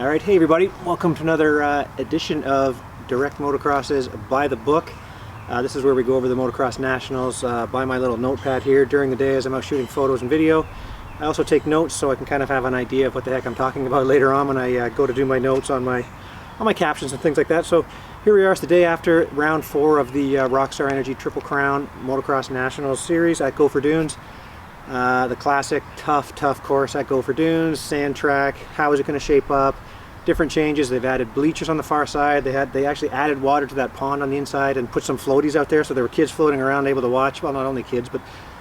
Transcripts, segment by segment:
Alright, hey everybody, welcome to another edition of Direct Motocross's By the Book. This is where we go over the Motocross Nationals by my little notepad here during the day as I'm out shooting photos and video. I also take notes so I can kind of have an idea of what the heck I'm talking about later on when I go to do my notes on my captions and things like that. So here we are, it's the day after round 4 of the Rockstar Energy Triple Crown Motocross Nationals series at Gopher Dunes. The classic tough course at Gopher Dunes, sand track. How is it going to shape up? Different changes. They've added bleachers on the far side. They actually added water to that pond on the inside and put some floaties out there, so there were kids floating around able to watch. Well, not only kids, but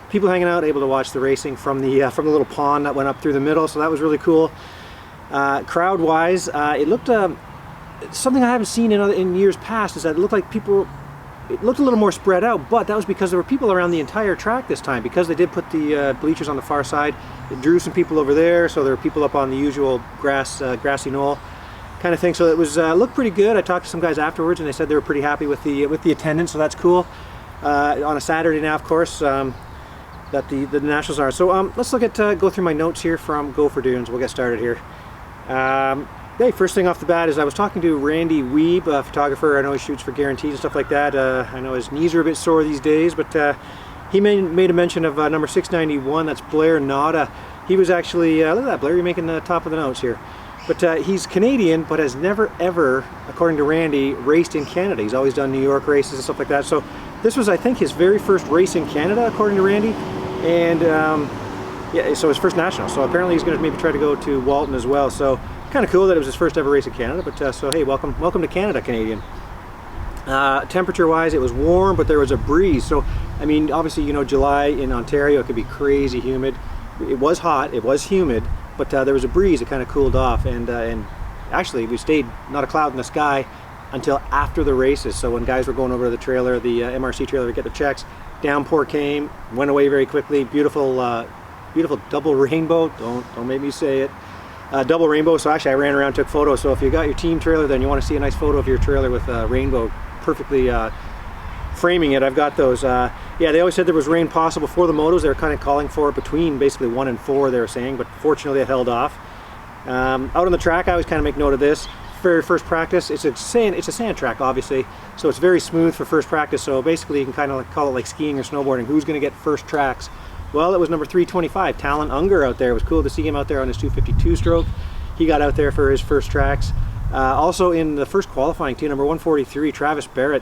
people hanging out able to watch the racing from the little pond that went up through the middle. So that was really cool. Crowd-wise, it looked something I haven't seen in years past is that it looked like people. It looked a little more spread out, but that was because there were people around the entire track this time. Because they did put the bleachers on the far side, it drew some people over there, so there were people up on the usual grassy knoll kind of thing. So it was looked pretty good. I talked to some guys afterwards, and they said they were pretty happy with the attendance, so that's cool. On a Saturday now, of course, that the Nationals are. So let's look at go through my notes here from Gopher Dunes. We'll get started here. Hey, first thing off the bat is I was talking to Randy Weeb, a photographer. I know he shoots for Guaranteed and stuff like that. I know his knees are a bit sore these days, but he made a mention of number 691, that's Blair Nada. He was actually, look at that, Blair, you're making the top of the notes here. But he's Canadian, but has never ever, according to Randy, raced in Canada. He's always done New York races and stuff like that. So this was, I think, his very first race in Canada, according to Randy. And yeah, so his first national. So apparently he's going to maybe try to go to Walton as well. So kind of cool that it was his first ever race in Canada, but so hey, welcome to Canada, Canadian. Temperature wise, it was warm, but there was a breeze. So I mean, obviously, you know, July in Ontario, it could be crazy humid. It was hot, it was humid, but there was a breeze. It kind of cooled off, and actually we stayed not a cloud in the sky until after the races. So when guys were going over to the trailer, the MRC trailer, to get the checks, downpour came, went away very quickly. Beautiful double rainbow. Don't make me say it. Double rainbow. So actually I ran around, took photos. So if you got your team trailer, then you want to see a nice photo of your trailer with rainbow perfectly framing it. I've got those. Yeah, they always said there was rain possible for the motos. They were kind of calling for it between basically 1 and 4, they were saying, but fortunately it held off. Out on the track, I always kind of make note of this. Very first practice, it's a sand track, obviously, so it's very smooth for first practice. So basically you can kind of call it like skiing or snowboarding. Who's going to get first tracks? Well, it was number 325, Talon Unger, out there. It was cool to see him out there on his 252 stroke. He got out there for his first tracks. Also in the first qualifying team, number 143, Travis Barrett.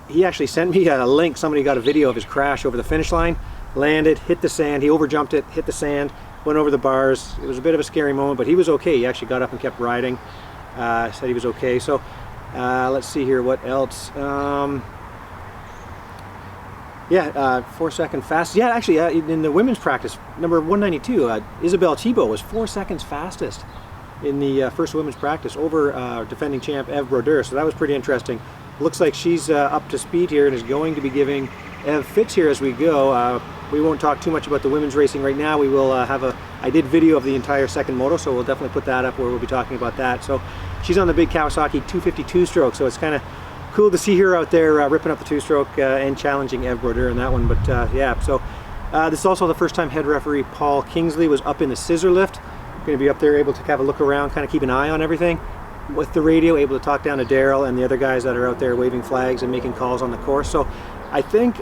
He actually sent me a link. Somebody got a video of his crash over the finish line. Landed, hit the sand. He overjumped it, hit the sand, went over the bars. It was a bit of a scary moment, but he was okay. He actually got up and kept riding. Said he was okay. So let's see here, what else? Yeah, 4 second fast. Yeah, actually, in the women's practice, number 192, Isabelle Thibault was 4 seconds fastest in the first women's practice over defending champ Eve Brodeur. So that was pretty interesting. Looks like she's up to speed here and is going to be giving Eve fits here as we go. We won't talk too much about the women's racing right now. We will I did video of the entire second moto, so we'll definitely put that up where we'll be talking about that. So she's on the big Kawasaki 252 stroke, so it's kind of cool to see her out there ripping up the two-stroke and challenging Eve Brodeur in that one. But yeah, so this is also the first time head referee Paul Kingsley was up in the scissor lift. Going to be up there able to have a look around, kind of keep an eye on everything with the radio, able to talk down to Daryl and the other guys that are out there waving flags and making calls on the course. So I think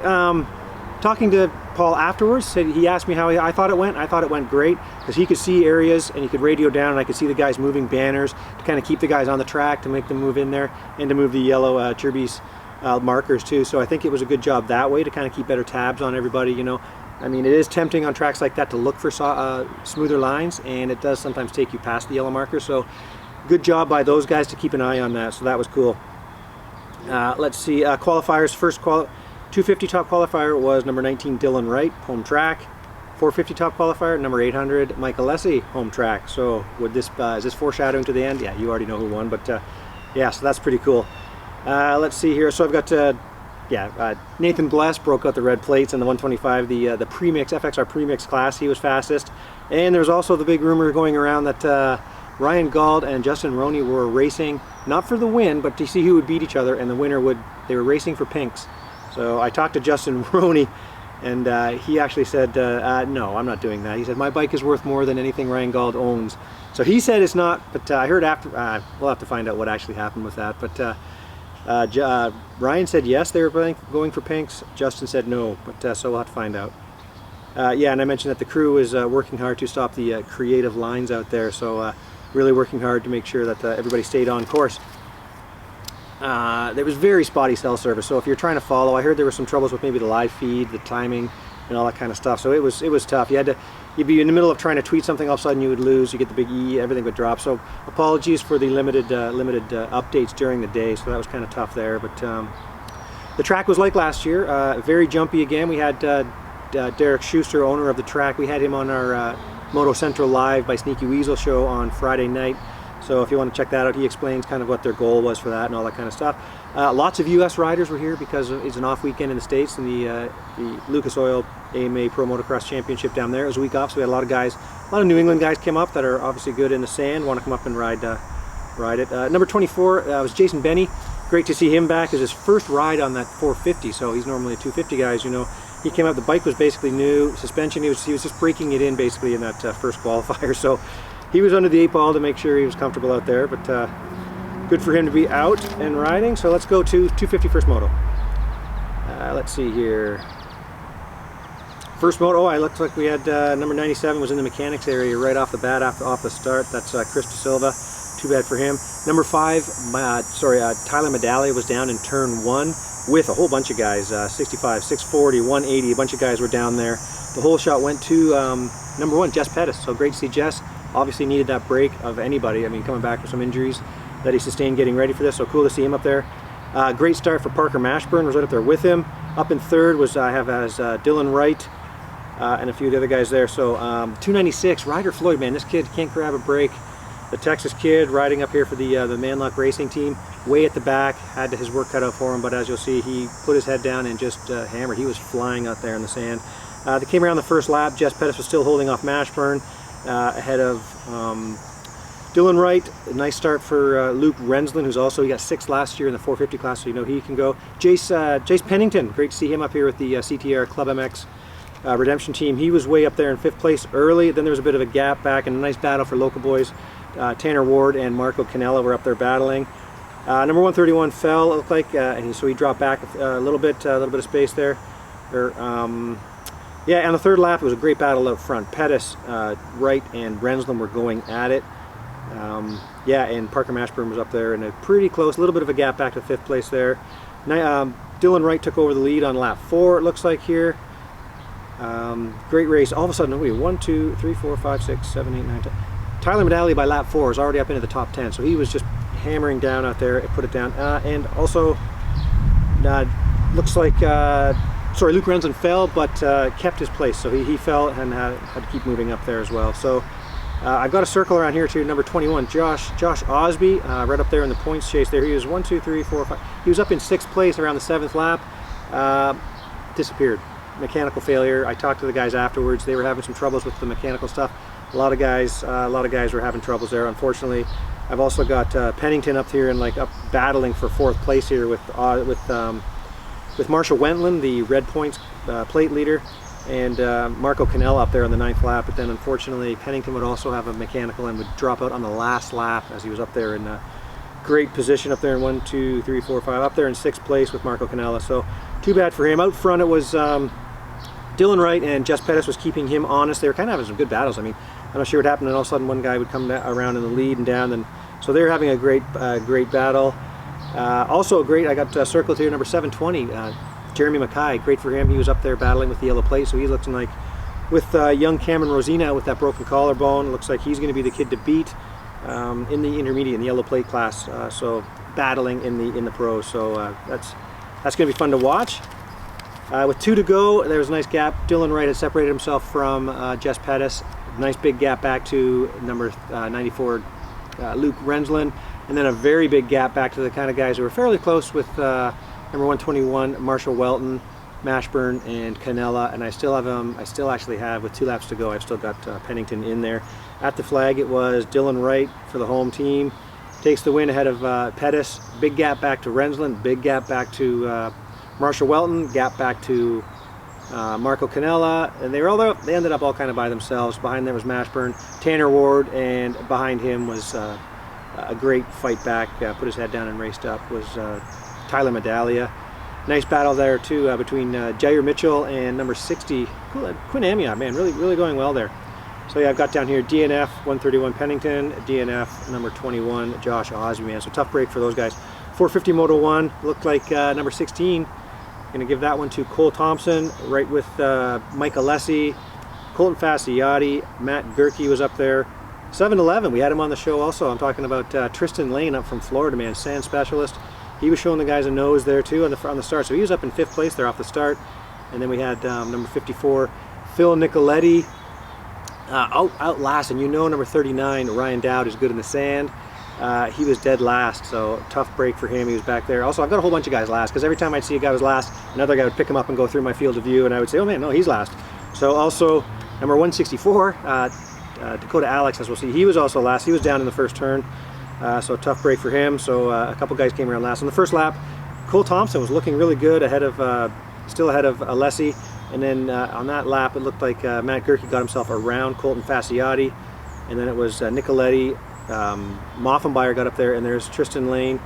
talking to Paul afterwards, he asked me how I thought it went. I thought it went great because he could see areas and he could radio down, and I could see the guys moving banners to kind of keep the guys on the track, to make them move in there, and to move the yellow Turbis markers too. So I think it was a good job that way to kind of keep better tabs on everybody. You know, I mean, it is tempting on tracks like that to look for smoother lines, and it does sometimes take you past the yellow markers. So good job by those guys to keep an eye on that. So that was cool. Let's see, qualifiers. First 250 top qualifier was number 19 Dylan Wright, home track. 450 top qualifier, number 800 Michael Lessie, home track. So would this is this foreshadowing to the end? Yeah, you already know who won, but yeah, so that's pretty cool. Let's see here. So I've got Nathan Bless broke out the red plates in the 125, the premix FXR premix class. He was fastest, and there's also the big rumor going around that Ryan Gauld and Justin Roney were racing not for the win, but to see who would beat each other, and the winner would. They were racing for pinks. So I talked to Justin Roney, And he actually said, no, I'm not doing that. He said, my bike is worth more than anything Ryan Gauld owns. So he said it's not, but I heard after, we'll have to find out what actually happened with that. But Ryan said yes, they were going for pinks. Justin said no, but so we'll have to find out. Yeah, and I mentioned that the crew is working hard to stop the creative lines out there, so really working hard to make sure that everybody stayed on course. There was very spotty cell service, so if you're trying to follow, I heard there were some troubles with maybe the live feed, the timing, and all that kind of stuff. So it was tough. You'd be in the middle of trying to tweet something, all of a sudden you would lose, you get the big E, everything would drop. So apologies for the limited updates during the day, so that was kind of tough there. But the track was like last year, very jumpy again. We had Derek Schuster, owner of the track, we had him on our Moto Central Live by Sneaky Weasel show on Friday night. So if you want to check that out, he explains kind of what their goal was for that and all that kind of stuff. Lots of US riders were here because it's an off weekend in the States, and the Lucas Oil AMA Pro Motocross Championship down there. It was a week off, so we had a lot of guys, a lot of New England guys came up that are obviously good in the sand, want to come up and ride it. Number 24 was Jason Benny. Great to see him back. It was his first ride on that 450, so he's normally a 250 guy, as you know. He came up, the bike was basically new, suspension, he was just breaking it in basically in that first qualifier, so he was under the 8 ball to make sure he was comfortable out there, but good for him to be out and riding. So let's go to 250 First Moto. Let's see here. First Moto, it looks like we had number 97 was in the mechanics area right off the bat, off the start. That's Chris De Silva. Too bad for him. Number 5, Tyler Medaglia was down in turn 1 with a whole bunch of guys, 65, 640, 180, a bunch of guys were down there. The whole shot went to number 1, Jess Pettis. So great to see Jess. Obviously needed that break of anybody. I mean, coming back with some injuries that he sustained getting ready for this, so cool to see him up there. Great start for Parker Mashburn, was right up there with him. Up in third was I have as Dylan Wright and a few of the other guys there. So 296, Ryder Floyd, man, this kid can't grab a break. The Texas kid riding up here for the Manlock Racing team, way at the back, had his work cut out for him, but as you'll see, he put his head down and just hammered. He was flying out there in the sand. They came around the first lap. Jess Pettis was still holding off Mashburn. Ahead of Dylan Wright. A nice start for Luke Rensland, who's also, he got 6th last year in the 450 class, so you know he can go. Jace Pennington, great to see him up here with the CTR Club MX Redemption team. He was way up there in 5th place early, then there was a bit of a gap back and a nice battle for local boys. Tanner Ward and Marco Canella were up there battling. Number 131 fell, it looked like, and so he dropped back a little bit of space there. Yeah, on the third lap, it was a great battle out front. Pettis, Wright, and Rensland were going at it. Yeah, and Parker Mashburn was up there in a pretty close, a little bit of a gap back to 5th place there. Dylan Wright took over the lead on lap 4, it looks like here. Great race. All of a sudden, wait, 1, 2, 3, 4, 5, 6, 7, 8, 9, 10. Tyler Medaglia by lap 4 is already up into the top 10, so he was just hammering down out there. It put it down. And also, looks like... sorry, Luke Rensland fell, but kept his place, so he fell and had to keep moving up there as well. So I've got a circle around here too. Number 21, Josh Osby, right up there in the points chase there. He was 1, 2, 3, 4, 5. He was up in 6th place around the 7th lap. Disappeared. Mechanical failure. I talked to the guys afterwards. They were having some troubles with the mechanical stuff. A lot of guys were having troubles there. Unfortunately, I've also got Pennington up here and up battling for 4th place here with Marshall Wentland, the Red Points plate leader, and Marco Canella up there on the 9th lap. But then unfortunately Pennington would also have a mechanical and would drop out on the last lap as he was up there in a great position up there in 1, 2, 3, 4, 5, up there in 6th place with Marco Canella. So too bad for him. Out front it was Dylan Wright and Jess Pettis was keeping him honest. They were kind of having some good battles. I mean, I'm not sure what happened, and all of a sudden one guy would come around in the lead and down, and so they were having a great battle. Also great, I got circled here, number 720, Jeremy Mackay. Great for him. He was up there battling with the yellow plate, so he's looking like, with young Cameron Rosina with that broken collarbone, looks like he's going to be the kid to beat in the intermediate, in the yellow plate class. So battling in the pros. So that's going to be fun to watch. With 2 to go, there was a nice gap. Dylan Wright had separated himself from Jess Pettis. Nice big gap back to number 94, Luke Rensland. And then a very big gap back to the kind of guys who were fairly close with number 121, Marshall Welton, Mashburn, and Canella. And I still actually have, with 2 laps to go, I've still got Pennington in there. At the flag, it was Dylan Wright for the home team. Takes the win ahead of Pettis. Big gap back to Rensland, big gap back to Marshall Welton, gap back to Marco Canella, and they ended up all kind of by themselves. Behind them was Mashburn, Tanner Ward, and behind him was a great fight back, put his head down and raced up, was Tyler Medaglia. Nice battle there too between Jair Mitchell and number 60, Quinn Amiot, man, really going well there. So yeah, I've got down here DNF 131 Pennington, DNF number 21 Josh Osby, man. So tough break for those guys. 450 Moto 1, looked like number 16. Gonna give that one to Cole Thompson, right with Mike Alessi, Colton Fasciotti, Matt Gerke was up there. 7-11, we had him on the show also. I'm talking about Tristan Lane up from Florida, man, sand specialist. He was showing the guys a nose there too on the start, so he was up in 5th place there off the start. And then we had number 54, Phil Nicoletti, out last, and you know number 39, Ryan Dowd, is good in the sand. He was dead last, so tough break for him. He was back there. Also, I've got a whole bunch of guys last, because every time I'd see a guy was last, another guy would pick him up and go through my field of view, and I would say, oh man, no, he's last. So also, number 164, Dakota Alex, as we'll see, he was also last. He was down in the first turn. So tough break for him. So a couple guys came around last. On the first lap, Cole Thompson was looking really good, still ahead of Alessi. And then on that lap, it looked like Matt Gerke got himself around Colton Fasciotti. And then it was Nicoletti, Moffenbauer got up there, and there's Tristan Lane.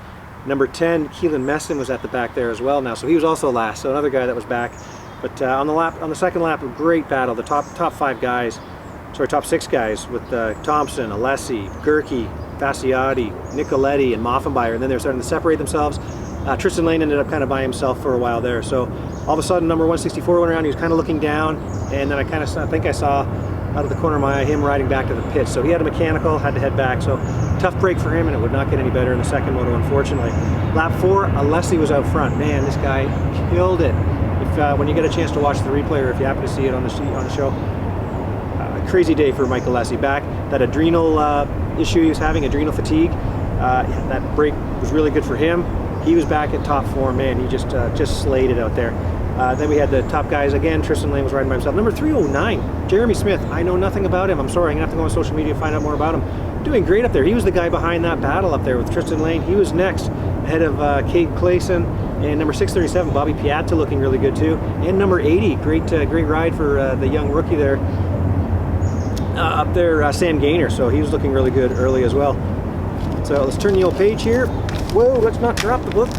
Number 10, Keelan Messon was at the back there as well now, so he was also last. So another guy that was back. But on the second lap, a great battle. The top 6 guys with Thompson, Alessi, Gerke, Fasciotti, Nicoletti, and Moffenbauer, and then they're starting to separate themselves. Tristan Lane ended up kind of by himself for a while there. So all of a sudden, number 164 went around. He was kind of looking down, and then I think I saw out of the corner of my eye him riding back to the pit. So he had a mechanical, had to head back. So tough break for him, and it would not get any better in the second moto, unfortunately. Lap 4, Alessi was out front. Man, this guy killed it. If when you get a chance to watch the replay, or if you happen to see it on the show, crazy day for Mike Alessi. Back that adrenal issue he was having, adrenal fatigue. That break was really good for him. He was back at top form, man. He just slayed it out there. Then we had the top guys again. Tristan Lane was riding by himself. Number 309, Jeremy Smith. I know nothing about him. I'm sorry. I'm gonna have to go on social media to find out more about him. Doing great up there. He was the guy behind that battle up there with Tristan Lane. He was next, ahead of Cade Clayson, and number 637, Bobby Piazza, looking really good too. And number 80, great ride for the young rookie there. Up there, Sam Gaynor, so he was looking really good early as well. So let's turn the old page here. Whoa, let's not drop the book.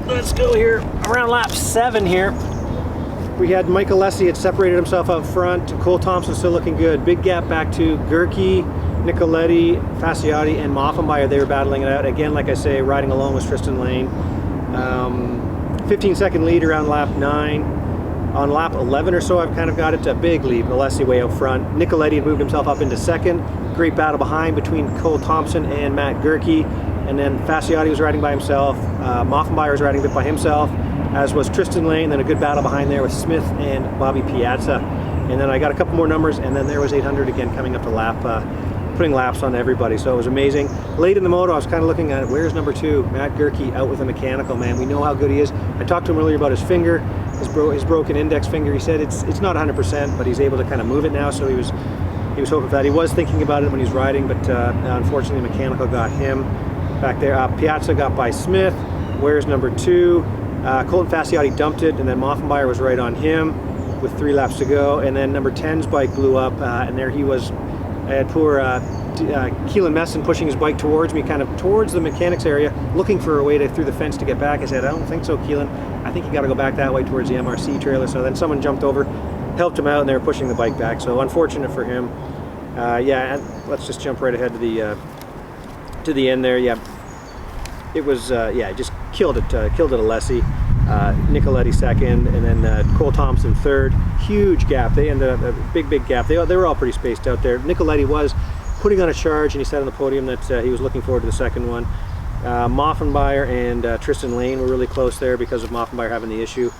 Let's go here around lap 7 here. We had Mike Alessi had separated himself out front. Cole Thompson still looking good. Big gap back to Gerke, Nicoletti, Fasciotti, and Moffenbauer. They were battling it out. Again, like I say, riding along with Tristan Lane. 15-second lead around lap 9. On lap 11 or so, I've kind of got it to a big lead. Alessi way out front. Nicoletti had moved himself up into second. Great battle behind between Cole Thompson and Matt Gerke. And then Fasciotti was riding by himself. Moffenbauer was riding a bit by himself, as was Tristan Lane. Then a good battle behind there with Smith and Bobby Piazza. And then I got a couple more numbers, and then there was 800 again coming up to lap, putting laps on everybody. So it was amazing. Late in the moto, I was kind of looking at it. Where's number 2? Matt Gerke out with a mechanical, man. We know how good he is. I talked to him earlier about his finger. His broken index finger. He said it's not 100%, but he's able to kind of move it now. So he was hoping for that. He was thinking about it when he was riding, but unfortunately, mechanical got him back there. Piazza got by Smith. Where's number 2? Colton Fasciotti dumped it, and then Moffenbauer was right on him with 3 laps to go. And then number 10's bike blew up, and there he was. I had poor Keelan Messon pushing his bike towards me, kind of towards the mechanics area, looking for a way through the fence to get back. I said, I don't think so, Keelan. I think you got to go back that way towards the MRC trailer. So then someone jumped over, helped him out, and they were pushing the bike back. So unfortunate for him. Yeah, and let's just jump right ahead to the end there. Yeah, it was just killed it Alessi. Nicoletti second, and then Cole Thompson third. Huge gap. They ended up a big gap. They were all pretty spaced out there. Nicoletti was putting on a charge, and he said on the podium that he was looking forward to the second one. Moffenbauer and Tristan Lane were really close there because of Moffenbauer having the issue.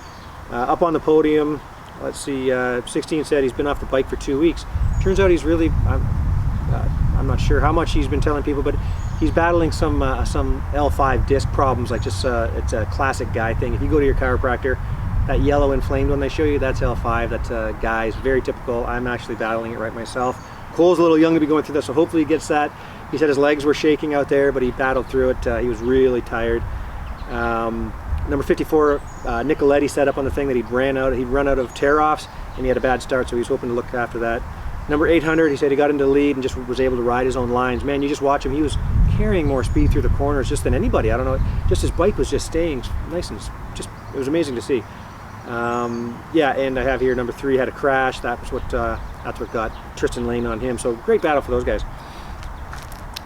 Up on the podium, let's see, 16 said he's been off the bike for 2 weeks. Turns out he's really, I'm not sure how much he's been telling people, but he's battling some L5 disc problems, like just it's a classic guy thing. If you go to your chiropractor, that yellow inflamed one they show you, that's L5, that's guys, very typical. I'm actually battling it right myself. Cole's a little young to be going through this, so hopefully he gets that. He said his legs were shaking out there, but he battled through it. He was really tired. Number 54, Nicoletti set up on the thing that he'd run out of tear-offs, and he had a bad start, so he was hoping to look after that. Number 800, he said he got into the lead and just was able to ride his own lines. Man, you just watch him, he was carrying more speed through the corners just than anybody. I don't know, just his bike was just staying nice and just, it was amazing to see. Yeah, and I have here number 3 had a crash. That's what got Tristan Lane on him. So great battle for those guys.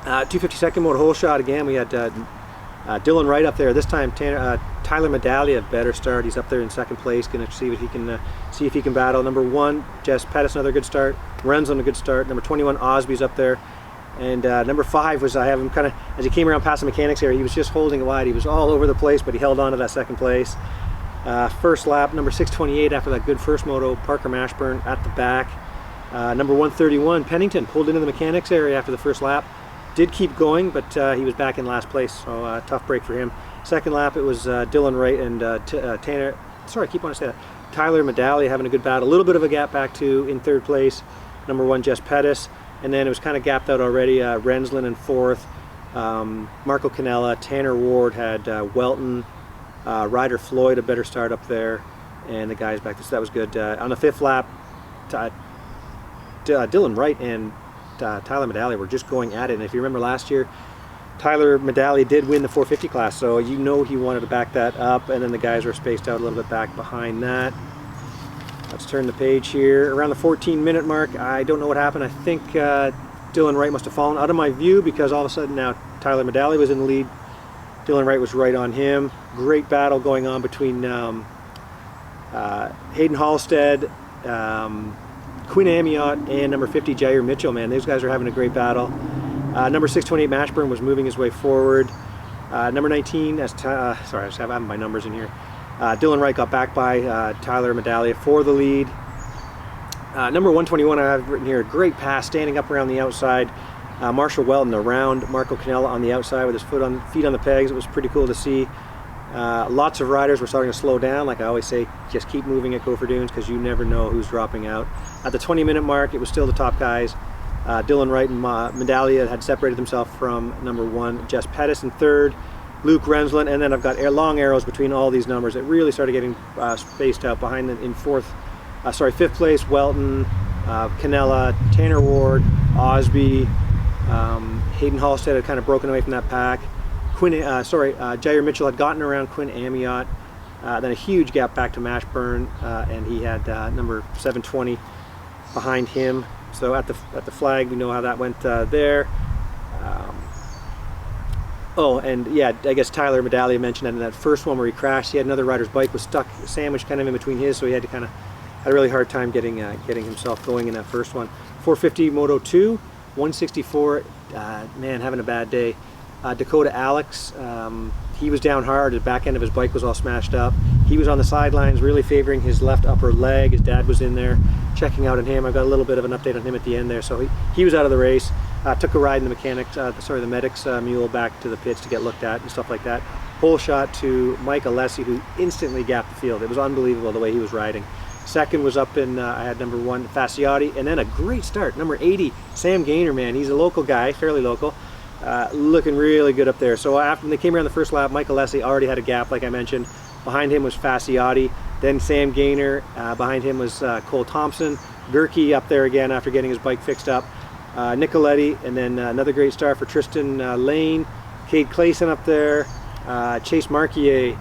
252nd Moto hole shot again. We had Dylan Wright up there. This time Tyler Medaglia, better start. He's up there in second place. Going to see if he can battle. Number 1 Jess Pettis, another good start. Renz on a good start. Number 21 Osby's up there. And number 5 was, I have him kind of, as he came around past the mechanics area, he was just holding it wide. He was all over the place, but he held on to that second place. First lap, number 628 after that good first moto, Parker Mashburn at the back. Number 131, Pennington, pulled into the mechanics area after the first lap. Did keep going, but he was back in last place, so tough break for him. Second lap, it was Dylan Wright and Tyler Medaglia having a good battle. A little bit of a gap back to in third place, number 1 Jess Pettis. And then it was kind of gapped out already, Rensland in fourth. Marco Canella, Tanner Ward had Welton, Ryder Floyd, a better start up there, and the guys back there, so that was good. On the 5th lap, Dylan Wright and Tyler Medaglia were just going at it, and if you remember last year, Tyler Medaglia did win the 450 class, so you know he wanted to back that up, and then the guys were spaced out a little bit back behind that. Let's turn the page here. Around the 14-minute mark, I don't know what happened. I think Dylan Wright must have fallen out of my view because all of a sudden now Tyler Medaglia was in the lead. Dylan Wright was right on him. Great battle going on between Hayden Halstead, Quinn Amiot, and number 50 Jair Mitchell. Man, those guys are having a great battle. Number 628 Mashburn was moving his way forward. Number 19, sorry, I just have my numbers in here. Dylan Wright got back by Tyler Medaglia for the lead. Number 121 I have written here, great pass standing up around the outside. Marshall Welton around Marco Canella on the outside with his feet on the pegs. It was pretty cool to see. Lots of riders were starting to slow down. Like I always say, just keep moving at Gopher Dunes because you never know who's dropping out. At the 20-minute mark, it was still the top guys. Dylan Wright and Medaglia had separated themselves from number 1 Jess Pettis in third. Luke Rensland, and then I've got long arrows between all these numbers. It really started getting spaced out behind them in 5th place, Welton, Canella, Tanner Ward, Osby, Hayden Halstead had kind of broken away from that pack. Jair Mitchell had gotten around Quinn Amiot, then a huge gap back to Mashburn, and he had number 720 behind him. So at the flag, we know how that went there. Oh, and yeah, I guess Tyler Medaglia mentioned that in that first one where he crashed, he had another rider's bike was stuck, sandwiched kind of in between his, so he had to had a really hard time getting himself going in that first one. 450 Moto 2, 164, man, having a bad day. Dakota Alex, he was down hard, the back end of his bike was all smashed up. He was on the sidelines, really favoring his left upper leg. His dad was in there checking out on him. I've got a little bit of an update on him at the end there. So he was out of the race. Took a ride in the medic's mule back to the pits to get looked at and stuff like that. Hole shot to Mike Alessi, who instantly gapped the field. It was unbelievable the way he was riding. Second was up in, I had number 1 Fasciotti, and then a great start, number 80 Sam Gaynor, man. He's a local guy, fairly local. Looking really good up there. So after when they came around the first lap, Mike Alessi already had a gap, like I mentioned. Behind him was Fasciotti, then Sam Gaynor. Behind him was Cole Thompson. Gerke up there again after getting his bike fixed up. Nicoletti, and then another great start for Tristan Lane. Cade Clayson up there. Chase Marquier,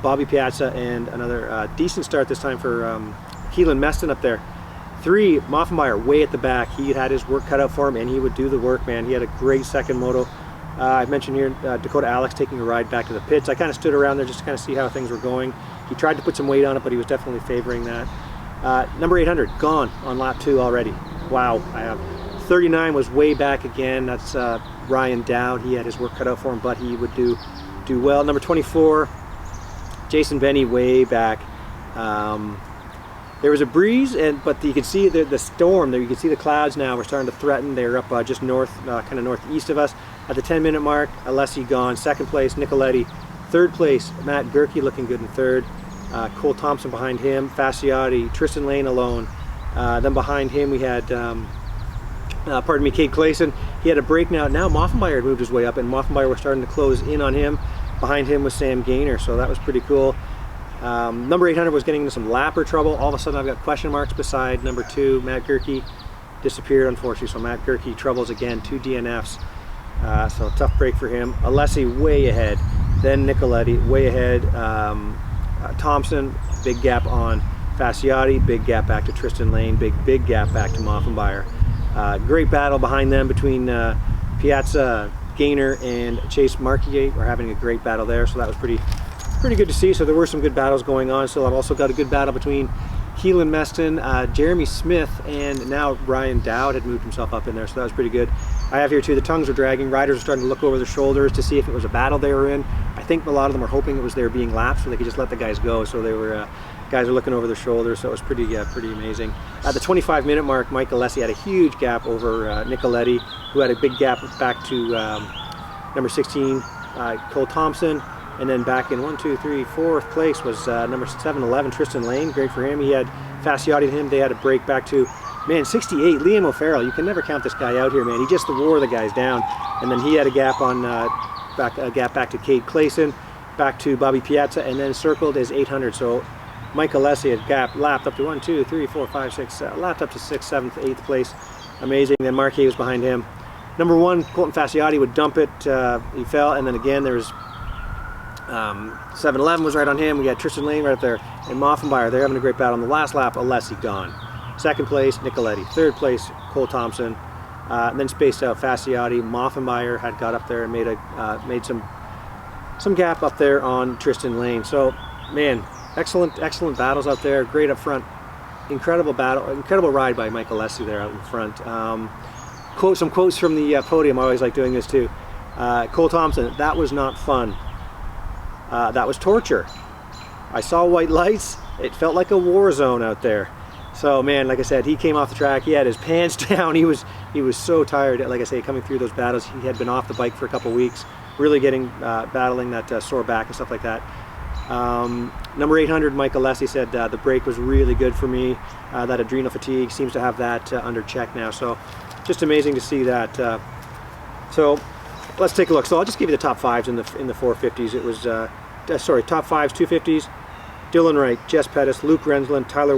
Bobby Piazza, and another decent start this time for Keelan Meston up there. 3, Moffenbauer way at the back. He had his work cut out for him, and he would do the work, man. He had a great second moto. I mentioned here Dakota Alex taking a ride back to the pits. I kind of stood around there just to kind of see how things were going. He tried to put some weight on it, but he was definitely favoring that. Number 800, gone on lap 2 already. Wow. 39 was way back again. That's Ryan Dowd. He had his work cut out for him, but he would do well. Number 24, Jason Benny way back. There was a breeze, but you could see the storm there. You can see the clouds now were starting to threaten. They're up just north, kind of northeast of us. At the 10-minute mark, Alessi gone. Second place, Nicoletti. Third place, Matt Gerke looking good in third. Cole Thompson behind him. Fasciotti, Tristan Lane alone. Then behind him we had, Cade Clayson. He had a break now. Now Moffenbauer had moved his way up, and Moffenbauer was starting to close in on him. Behind him was Sam Gaynor, so that was pretty cool. Number 800 was getting into some lapper trouble. All of a sudden I've got question marks beside number 2, Matt Gerke. Disappeared, unfortunately, so Matt Gerke troubles again, 2 DNFs. So tough break for him. Alessi way ahead, then Nicoletti way ahead. Thompson, big gap on Fasciotti, big gap back to Tristan Lane, big gap back to Moffenbauer. Great battle behind them between Piazza, Gaynor, and Chase Marquier. We're having a great battle there, so that was pretty good to see. So there were some good battles going on. So I've also got a good battle between Keelan Meston, Jeremy Smith, and now Brian Dowd had moved himself up in there, so that was pretty good. I have here too, the tongues were dragging. Riders were starting to look over their shoulders to see if it was a battle they were in. I think a lot of them were hoping it was they were being lapped so they could just let the guys go. So they were, guys were looking over their shoulders, so it was pretty amazing. At the 25-minute mark, Mike Alessi had a huge gap over Nicoletti, who had a big gap back to number 16, Cole Thompson. And then back in 4th place was number 7-11, Tristan Lane. Great for him. He had Fasciotti to him. They had a break back to, man, 68, Liam O'Farrell. You can never count this guy out here, man. He just wore the guys down. And then he had a gap on back to Cade Clayson, back to Bobby Piazza, and then circled as 800. So Mike Alessi had lapped up to 1, 2, 3, 4, 5, 6, lapped up to 6th, 7th, 8th place. Amazing. Then Marquez was behind him. Number 1, Colton Fasciotti would dump it. He fell, and then again there was 7-11 was right on him. We had Tristan Lane right up there, and Moffenbauer. They're having a great battle. On the last lap, Alessi gone. 2nd place, Nicoletti. 3rd place, Cole Thompson. And then spaced out Fasciotti. Moffenbauer had got up there and made some gap up there on Tristan Lane. So, man, excellent battles out there. Great up front. Incredible battle, incredible ride by Mike Alessi there out in front. Some quotes from the podium. I always like doing this too. Cole Thompson, that was not fun. That was torture. I saw white lights. It felt like a war zone out there. So man, like I said, he came off the track. He had his pants down. He was so tired. Like I say, coming through those battles, he had been off the bike for a couple weeks, really battling that sore back and stuff like that. Number 800, Mike Alessi said the break was really good for me. That adrenal fatigue seems to have that under check now. So just amazing to see that. So let's take a look. So I'll just give you the top 5s in the 450s. It was top 5s, 250s. Dylan Wright, Jess Pettis, Luke Rensland, Tyler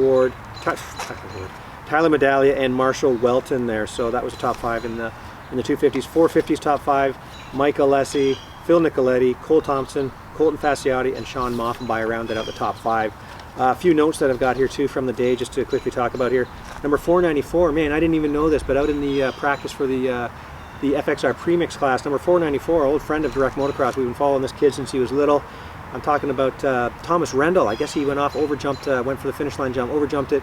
Medaglia, and Marshall Welton there. So that was the top 5 in the 250s. 450s top 5: Mike Alessi, Phil Nicoletti, Cole Thompson, Colton Fasciotti, and Sean Moffenbauer rounded out the top 5. A few notes that I've got here too from the day, just to quickly talk about here. Number 494, man, I didn't even know this, but out in the practice for the FXR premix class, number 494, old friend of Direct Motocross. We've been following this kid since he was little. I'm talking about Thomas Rendell. I guess he went off, overjumped, went for the finish line jump, overjumped it,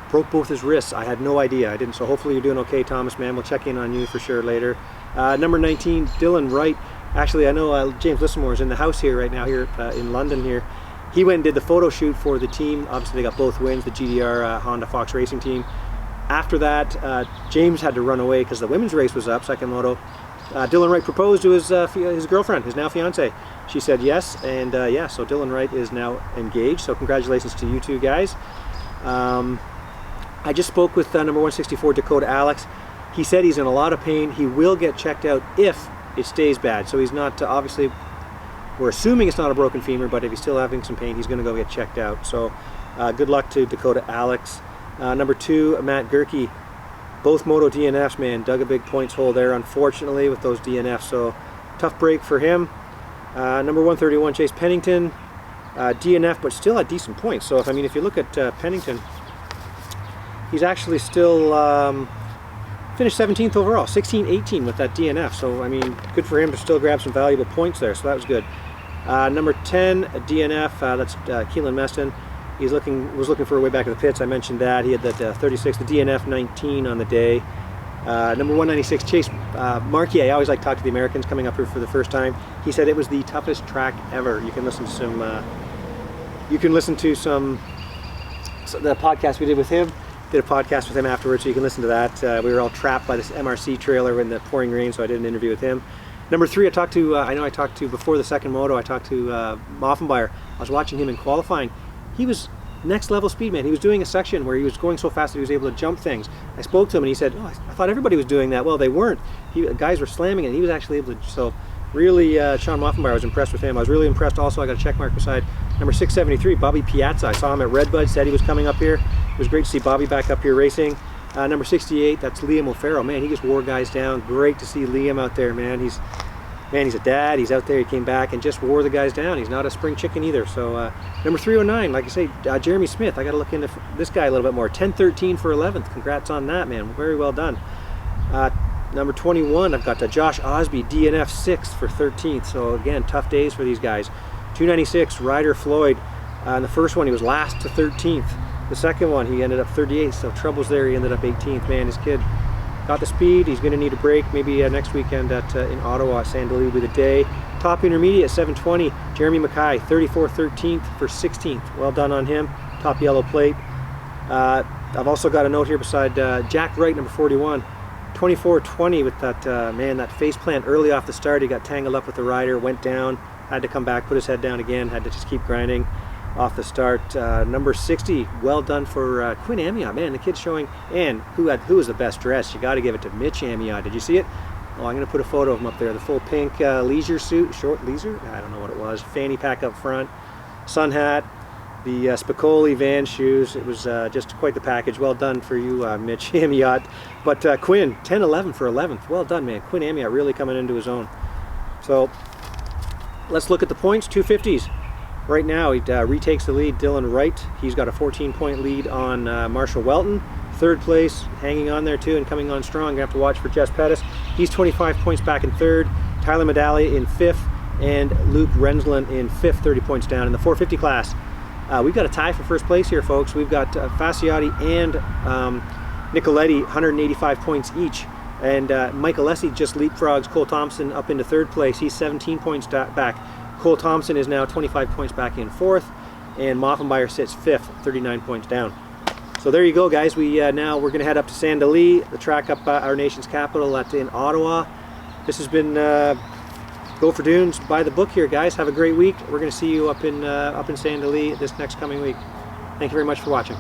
broke both his wrists. I had no idea. I didn't. So hopefully you're doing okay, Thomas, man. We'll check in on you for sure later. Number 19, Dylan Wright. Actually, I know James Lissamore is in the house here right now, here in London here. He went and did the photo shoot for the team. Obviously, they got both wins, the GDR Honda Fox Racing team. After that, James had to run away because the women's race was up, second moto. Dylan Wright proposed to his girlfriend, his now fiance. She said yes, and yeah, so Dylan Wright is now engaged. So congratulations to you two guys. I just spoke with number 164, Dakota Alex. He said he's in a lot of pain. He will get checked out if it stays bad. So he's not, obviously, we're assuming it's not a broken femur, but if he's still having some pain, he's going to go get checked out. So good luck to Dakota Alex. Number 2, Matt Gerke. Both moto DNFs, man, dug a big points hole there, unfortunately, with those DNFs. So tough break for him. Number 131, Chase Pennington. DNF, but still had decent points. So if you look at Pennington, he's actually still finished 17th overall, 16-18 with that DNF. So I mean, good for him to still grab some valuable points there. So that was good. Number 10, DNF. That's Keelan Meston. Was looking for a way back to the pits. I mentioned that. He had that 36, the DNF 19 on the day. Number 196, Chase Marquier. I always like to talk to the Americans coming up here for the first time. He said it was the toughest track ever. You can listen to some. The podcast we did with him. Did a podcast with him afterwards, so you can listen to that. We were all trapped by this MRC trailer in the pouring rain, so I did an interview with him. Number 3, I talked to before the second moto. I talked to Moffenbauer. I was watching him in qualifying. He was next level speed, man. He was doing a section where he was going so fast that he was able to jump things. I spoke to him and he said, "Oh, I thought everybody was doing that." Well, they weren't. Guys were slamming it, and he was actually able to. So Really, Sean Moffenbauer, I was impressed with him. I was really impressed also, I got a check mark beside number 673, Bobby Piazza. I saw him at Redbud, said he was coming up here. It was great to see Bobby back up here racing. Number 68, that's Liam O'Farrell. Man, he just wore guys down. Great to see Liam out there, man. He's a dad. He's out there. He came back and just wore the guys down. He's not a spring chicken either. So number 309, like I say, Jeremy Smith. I got to look into this guy a little bit more. 10-13 for 11th. Congrats on that, man. Very well done. Number 21, I've got Josh Osby, DNF 6th for 13th. So again, tough days for these guys. 296, Ryder Floyd. In the first one, he was last to 13th. The second one, he ended up 38th. So troubles there. He ended up 18th. Man, this kid got the speed. He's going to need a break. Maybe next weekend in Ottawa, Sandali will be the day. Top intermediate, 720, Jeremy Mackay, 13th for 16th. Well done on him. Top yellow plate. I've also got a note here beside Jack Wright, number 41. 24-20 with that, that face plant early off the start. He got tangled up with the rider, went down, had to come back, put his head down again, had to just keep grinding off the start. Number 60, well done for Quinn Amiot. Man, the kid's showing, and who was the best dressed? You got to give it to Mitch Amiot. Did you see it? Oh, I'm going to put a photo of him up there. The full pink leisure suit, short leisure? I don't know what it was. Fanny pack up front, sun hat, the Spicoli Van shoes. It was just quite the package. Well done for you, Mitch Amiot. But Quinn, 10-11 for 11th. Well done, man. Quinn Amiot really coming into his own. So let's look at the points. 250s. Right now, he retakes the lead. Dylan Wright, he's got a 14-point lead on Marshall Welton. Third place, hanging on there too and coming on strong. Gonna have to watch for Jess Pettis. He's 25 points back in third. Tyler Medalli in fifth, and Luke Rensland in fifth, 30 points down. In the 450 class, we've got a tie for first place here, folks. We've got Fasciotti and Nicoletti, 185 points each. And Michael Alessi just leapfrogs Cole Thompson up into third place. He's 17 points back. Cole Thompson is now 25 points back in fourth, and Moffenbauer sits fifth, 39 points down. So there you go, guys. Now we're going to head up to Sandali, the track up our nation's capital in Ottawa. This has been Gopher Dunes by the book here, guys. Have a great week. We're going to see you up in Sandali this next coming week. Thank you very much for watching.